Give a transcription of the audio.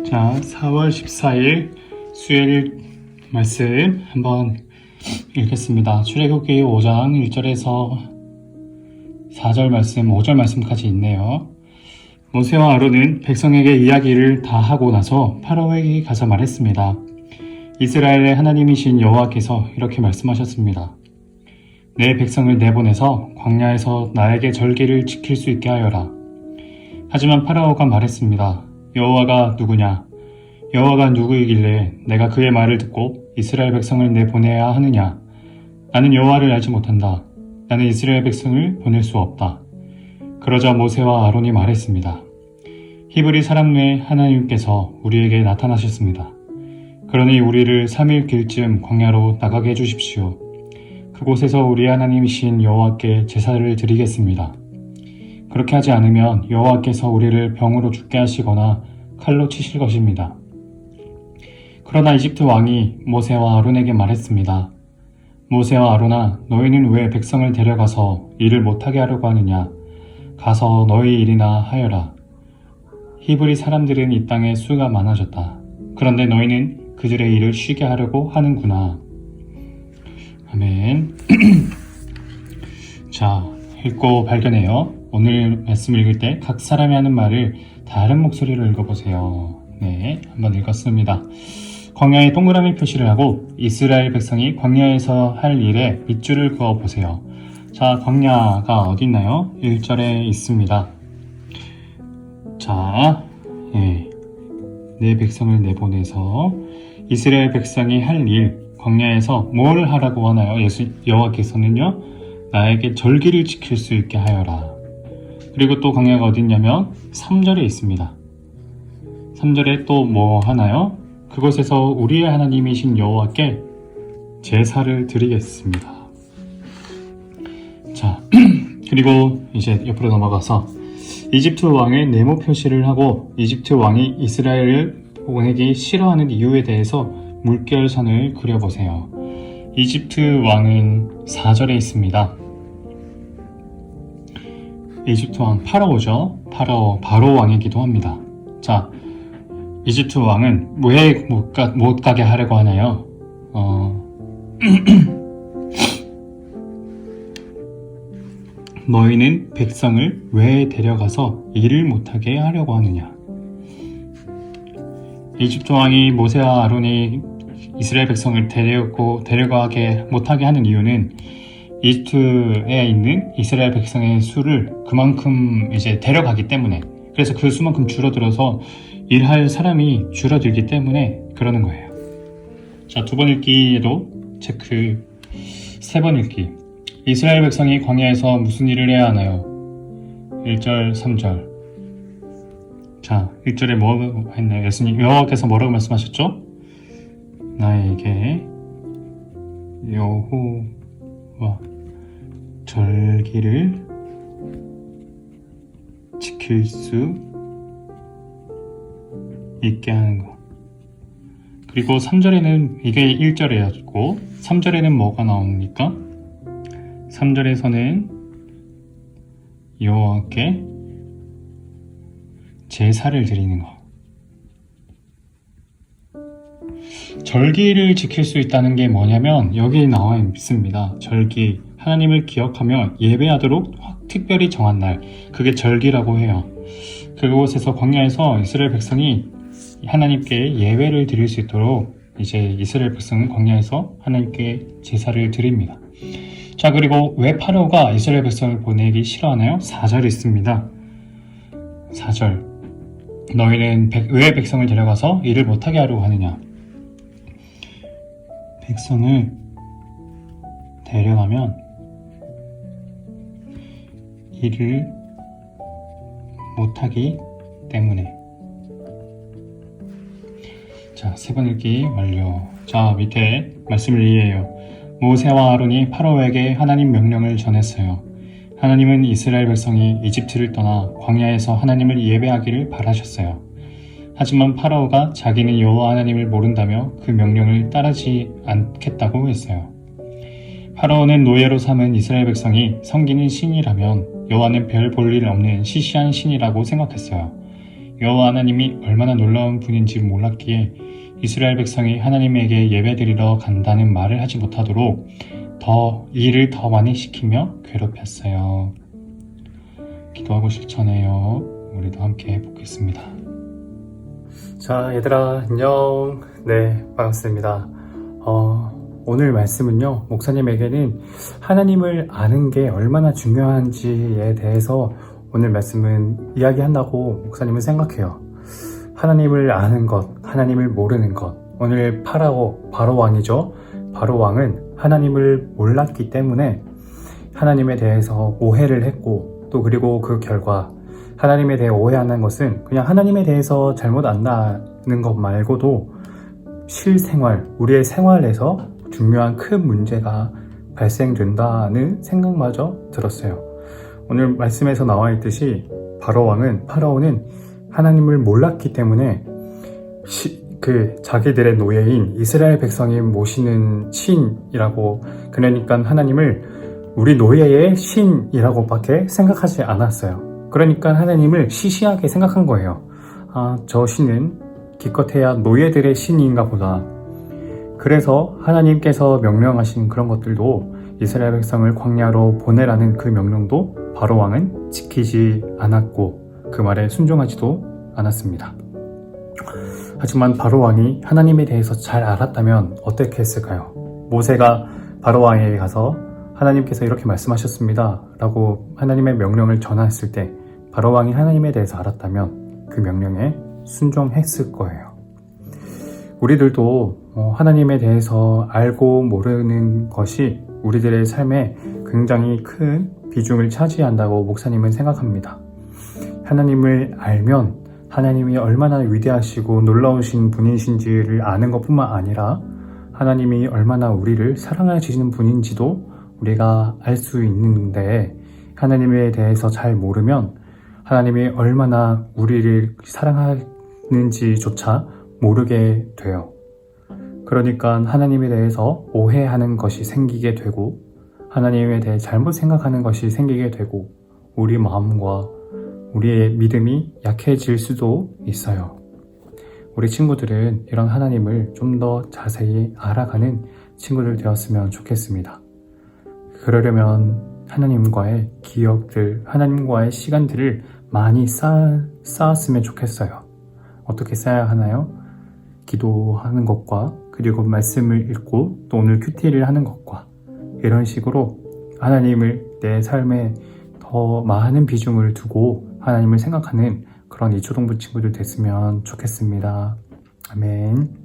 자, 4월 14일 수요일 말씀 한번 읽겠습니다. 출애굽기 5장 1절에서 4절 말씀, 5절 말씀까지 있네요. 모세와 아론은 백성에게 이야기를 다 하고 나서 파라오에게 가서 말했습니다. 이스라엘의 하나님이신 여호와께서 이렇게 말씀하셨습니다. 내 백성을 내보내서 광야에서 나에게 절기를 지킬 수 있게 하여라. 하지만 파라오가 말했습니다. 여호와가 누구냐? 여호와가 누구이길래 내가 그의 말을 듣고 이스라엘 백성을 내보내야 하느냐? 나는 여호와를 알지 못한다. 나는 이스라엘 백성을 보낼 수 없다. 그러자 모세와 아론이 말했습니다. 히브리 사람의 하나님께서 우리에게 나타나셨습니다. 그러니 우리를 3일 길쯤 광야로 나가게 해주십시오. 그곳에서 우리 하나님이신 여호와께 제사를 드리겠습니다. 그렇게 하지 않으면 여호와께서 우리를 병으로 죽게 하시거나 칼로 치실 것입니다. 그러나 이집트 왕이 모세와 아론에게 말했습니다. 모세와 아론아, 너희는 왜 백성을 데려가서 일을 못하게 하려고 하느냐? 가서 너희 일이나 하여라. 히브리 사람들은 이 땅에 수가 많아졌다. 그런데 너희는 그들의 일을 쉬게 하려고 하는구나. 아멘. 자, 읽고 발견해요. 오늘 말씀 읽을 때 각 사람이 하는 말을 다른 목소리로 읽어보세요. 네, 한번 읽었습니다. 광야에 동그라미 표시를 하고 이스라엘 백성이 광야에서 할 일에 밑줄을 그어보세요. 자, 광야가 어디 있나요? 1절에 있습니다. 자, 내 백성을 내보내서 이스라엘 백성이 할 일, 광야에서 뭘 하라고 하나요? 여호와께서는요, 나에게 절기를 지킬 수 있게 하여라. 그리고 또 광야가 어디 있냐면 3절에 있습니다. 3절에 또 뭐 하나요? 그곳에서 우리의 하나님이신 여호와께 제사를 드리겠습니다. 자, 그리고 이제 옆으로 넘어가서 이집트 왕의 네모 표시를 하고 이집트 왕이 이스라엘을 보내기 싫어하는 이유에 대해서 물결선을 그려보세요. 이집트 왕은 4절에 있습니다. 이집트 왕 파라오죠. 바로 왕이기도 합니다. 자, 이집트 왕은 왜 못 가게 하려고 하나요? 너희는 백성을 왜 데려가서 일을 못하게 하려고 하느냐? 이집트 왕이 모세와 아론이 이스라엘 백성을 데려가게 못하게 하는 이유는 이집트에 있는 이스라엘 백성의 수를 그만큼 이제 데려가기 때문에, 그래서 그 수만큼 줄어들어서 일할 사람이 줄어들기 때문에 그러는 거예요. 자, 2번 읽기에도 체크. 3번 읽기. 이스라엘 백성이 광야에서 무슨 일을 해야 하나요? 1절, 3절. 자, 1절에 뭐 했나요? 예수님, 여호와께서 뭐라고 말씀하셨죠? 나에게 여호와 절기를 지킬 수 있게 하는 것. 그리고 3절에는 이게 1절이었고 3절에는 뭐가 나옵니까? 3절에서는 여호와께 제사를 드리는 것. 절기를 지킬 수 있다는 게 뭐냐면 여기 나와 있습니다. 절기, 하나님을 기억하며 예배하도록 특별히 정한 날, 그게 절기라고 해요. 그곳에서 광야에서 이스라엘 백성이 하나님께 예배를 드릴 수 있도록 이제 이스라엘 백성은 광야에서 하나님께 제사를 드립니다. 자, 그리고 왜 파라오가 이스라엘 백성을 보내기 싫어하나요? 4절에 있습니다. 4절. 너희는 왜 백성을 데려가서 일을 못하게 하려고 하느냐? 백성을 데려가면 일을 못하기 때문에. 자, 3번 읽기 완료. 자, 밑에 말씀을 이해해요. 모세와 아론이 파라오에게 하나님 명령을 전했어요. 하나님은 이스라엘 백성이 이집트를 떠나 광야에서 하나님을 예배하기를 바라셨어요. 하지만 파라오가 자기는 여호와 하나님을 모른다며 그 명령을 따르지 않겠다고 했어요. 파라오는 노예로 삼은 이스라엘 백성이 섬기는 신이라면 여호와는 별 볼 일 없는 시시한 신이라고 생각했어요. 여호와 하나님이 얼마나 놀라운 분인지 몰랐기에 이스라엘 백성이 하나님에게 예배드리러 간다는 말을 하지 못하도록 일을 더 많이 시키며 괴롭혔어요. 기도하고 실천해요. 우리도 함께 해보겠습니다. 자, 얘들아 안녕. 네, 반갑습니다. 오늘 말씀은요, 목사님에게는 하나님을 아는 게 얼마나 중요한지에 대해서 오늘 말씀은 이야기한다고 목사님은 생각해요. 하나님을 아는 것, 하나님을 모르는 것. 오늘 바로 왕이죠. 바로 왕은 하나님을 몰랐기 때문에 하나님에 대해서 오해를 했고, 또 그리고 그 결과 하나님에 대해 오해하는 것은 그냥 하나님에 대해서 잘못 안다는 것 말고도 실생활, 우리의 생활에서 중요한 큰 문제가 발생된다는 생각마저 들었어요. 오늘 말씀에서 나와 있듯이 파라오는 하나님을 몰랐기 때문에 자기들의 노예인 이스라엘 백성이 모시는 신이라고, 그러니까 하나님을 우리 노예의 신이라고밖에 생각하지 않았어요. 그러니까 하나님을 시시하게 생각한 거예요. 저 신은 기껏해야 노예들의 신인가 보다. 그래서 하나님께서 명령하신 그런 것들도, 이스라엘 백성을 광야로 보내라는 그 명령도 바로 왕은 지키지 않았고 그 말에 순종하지도 않았습니다. 하지만 바로 왕이 하나님에 대해서 잘 알았다면 어떻게 했을까요? 모세가 바로 왕에게 가서 하나님께서 이렇게 말씀하셨습니다 라고 하나님의 명령을 전했을 때 바로 왕이 하나님에 대해서 알았다면 그 명령에 순종했을 거예요. 우리들도 하나님에 대해서 알고 모르는 것이 우리들의 삶에 굉장히 큰 비중을 차지한다고 목사님은 생각합니다. 하나님을 알면 하나님이 얼마나 위대하시고 놀라우신 분이신지를 아는 것뿐만 아니라 하나님이 얼마나 우리를 사랑하시는 분인지도 우리가 알 수 있는데, 하나님에 대해서 잘 모르면 하나님이 얼마나 우리를 사랑하는지조차 모르게 돼요. 그러니까 하나님에 대해서 오해하는 것이 생기게 되고, 하나님에 대해 잘못 생각하는 것이 생기게 되고, 우리 마음과 우리의 믿음이 약해질 수도 있어요. 우리 친구들은 이런 하나님을 좀 더 자세히 알아가는 친구들 되었으면 좋겠습니다. 그러려면 하나님과의 기억들, 하나님과의 시간들을 많이 쌓았으면 좋겠어요. 어떻게 쌓아야 하나요? 기도하는 것과, 그리고 말씀을 읽고 또 오늘 큐티를 하는 것과, 이런 식으로 하나님을 내 삶에 더 많은 비중을 두고 하나님을 생각하는 그런 이초동부 친구들 됐으면 좋겠습니다. 아멘.